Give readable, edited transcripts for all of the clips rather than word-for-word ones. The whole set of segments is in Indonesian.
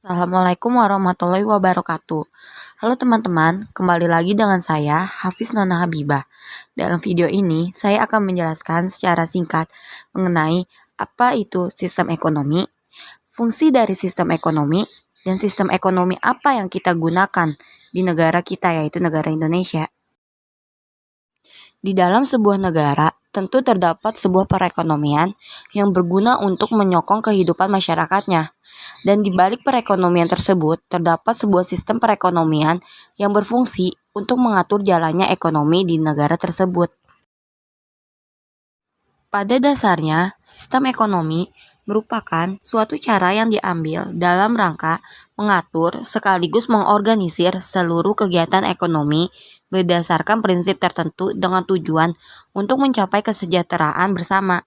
Assalamualaikum warahmatullahi wabarakatuh. Halo teman-teman, kembali lagi dengan saya, Hafiz Nona Habibah. Dalam video ini, saya akan menjelaskan secara singkat mengenai apa itu sistem ekonomi, fungsi dari sistem ekonomi, dan sistem ekonomi apa yang kita gunakan di negara kita, yaitu negara Indonesia. Di dalam sebuah negara, tentu terdapat sebuah perekonomian yang berguna untuk menyokong kehidupan masyarakatnya. Dan di balik perekonomian tersebut, terdapat sebuah sistem perekonomian yang berfungsi untuk mengatur jalannya ekonomi di negara tersebut. Pada dasarnya, sistem ekonomi merupakan suatu cara yang diambil dalam rangka mengatur sekaligus mengorganisir seluruh kegiatan ekonomi berdasarkan prinsip tertentu dengan tujuan untuk mencapai kesejahteraan bersama.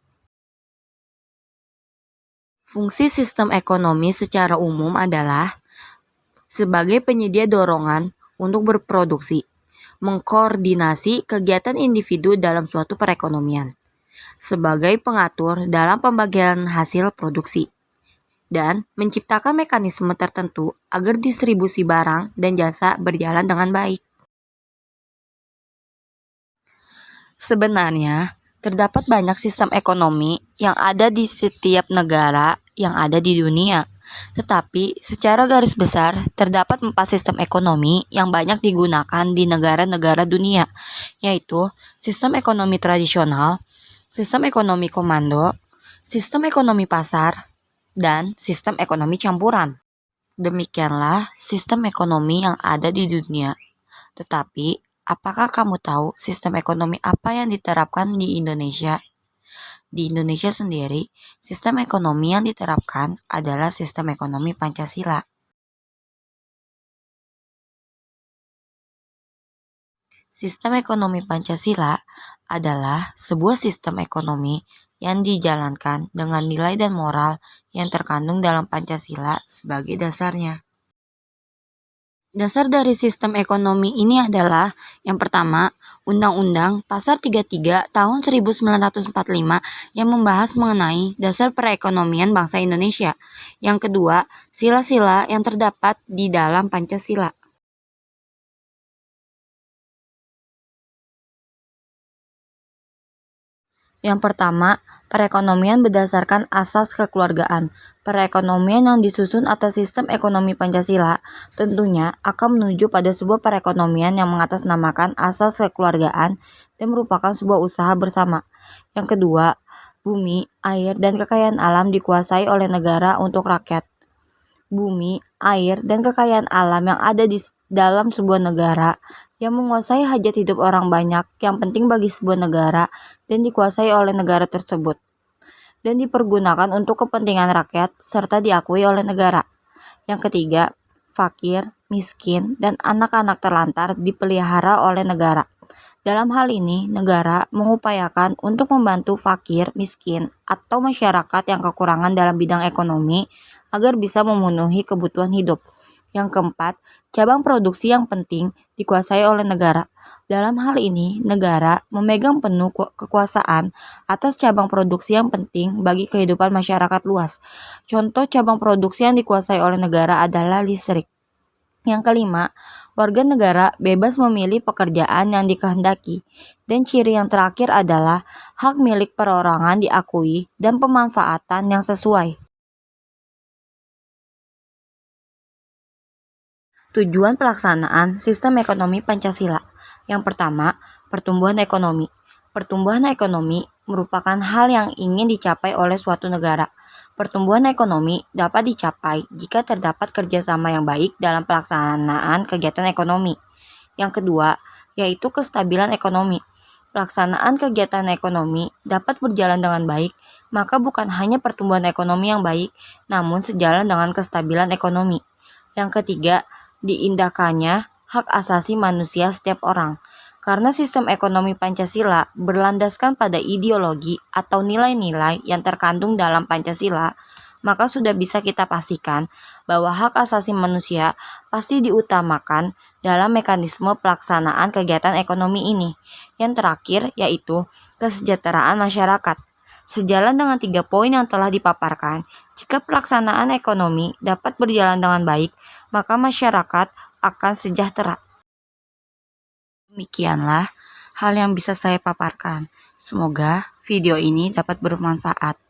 Fungsi sistem ekonomi secara umum adalah sebagai penyedia dorongan untuk berproduksi, mengkoordinasi kegiatan individu dalam suatu perekonomian, sebagai pengatur dalam pembagian hasil produksi, dan menciptakan mekanisme tertentu agar distribusi barang dan jasa berjalan dengan baik. Sebenarnya, terdapat banyak sistem ekonomi yang ada di setiap negara yang ada di dunia. Tetapi, secara garis besar, terdapat 4 sistem ekonomi yang banyak digunakan di negara-negara dunia, yaitu sistem ekonomi tradisional, sistem ekonomi komando, sistem ekonomi pasar, dan sistem ekonomi campuran. Demikianlah sistem ekonomi yang ada di dunia. Tetapi, apakah kamu tahu sistem ekonomi apa yang diterapkan di Indonesia? Di Indonesia sendiri, sistem ekonomi yang diterapkan adalah sistem ekonomi Pancasila. Sistem ekonomi Pancasila adalah sebuah sistem ekonomi yang dijalankan dengan nilai dan moral yang terkandung dalam Pancasila sebagai dasarnya. Dasar dari sistem ekonomi ini adalah yang pertama, Undang-Undang Pasar 33 tahun 1945 yang membahas mengenai dasar perekonomian bangsa Indonesia. Yang kedua, sila-sila yang terdapat di dalam Pancasila. Yang pertama, perekonomian berdasarkan asas kekeluargaan. Perekonomian yang disusun atas sistem ekonomi Pancasila tentunya akan menuju pada sebuah perekonomian yang mengatasnamakan asas kekeluargaan dan merupakan sebuah usaha bersama. Yang kedua, bumi, air, dan kekayaan alam dikuasai oleh negara untuk rakyat. Bumi, air, dan kekayaan alam yang ada di dalam sebuah negara yang menguasai hajat hidup orang banyak yang penting bagi sebuah negara dan dikuasai oleh negara tersebut dan dipergunakan untuk kepentingan rakyat serta diakui oleh negara. Yang ketiga, fakir, miskin, dan anak-anak terlantar dipelihara oleh negara. Dalam hal ini, negara mengupayakan untuk membantu fakir, miskin, atau masyarakat yang kekurangan dalam bidang ekonomi agar bisa memenuhi kebutuhan hidup. Yang keempat, cabang produksi yang penting dikuasai oleh negara. Dalam hal ini, negara memegang penuh kekuasaan atas cabang produksi yang penting bagi kehidupan masyarakat luas. Contoh cabang produksi yang dikuasai oleh negara adalah listrik. Yang kelima, warga negara bebas memilih pekerjaan yang dikehendaki. Dan ciri yang terakhir adalah hak milik perorangan diakui dan pemanfaatan yang sesuai. Tujuan pelaksanaan sistem ekonomi Pancasila. Yang pertama, pertumbuhan ekonomi. Pertumbuhan ekonomi merupakan hal yang ingin dicapai oleh suatu negara. Pertumbuhan ekonomi dapat dicapai jika terdapat kerjasama yang baik dalam pelaksanaan kegiatan ekonomi. Yang kedua, yaitu kestabilan ekonomi. Pelaksanaan kegiatan ekonomi dapat berjalan dengan baik, maka bukan hanya pertumbuhan ekonomi yang baik, namun sejalan dengan kestabilan ekonomi. Yang ketiga, diindahkannya hak asasi manusia setiap orang. Karena sistem ekonomi Pancasila berlandaskan pada ideologi atau nilai-nilai yang terkandung dalam Pancasila, maka sudah bisa kita pastikan bahwa hak asasi manusia pasti diutamakan dalam mekanisme pelaksanaan kegiatan ekonomi ini. Yang terakhir yaitu kesejahteraan masyarakat. Sejalan dengan 3 poin yang telah dipaparkan, jika pelaksanaan ekonomi dapat berjalan dengan baik, maka masyarakat akan sejahtera. Demikianlah hal yang bisa saya paparkan. Semoga video ini dapat bermanfaat.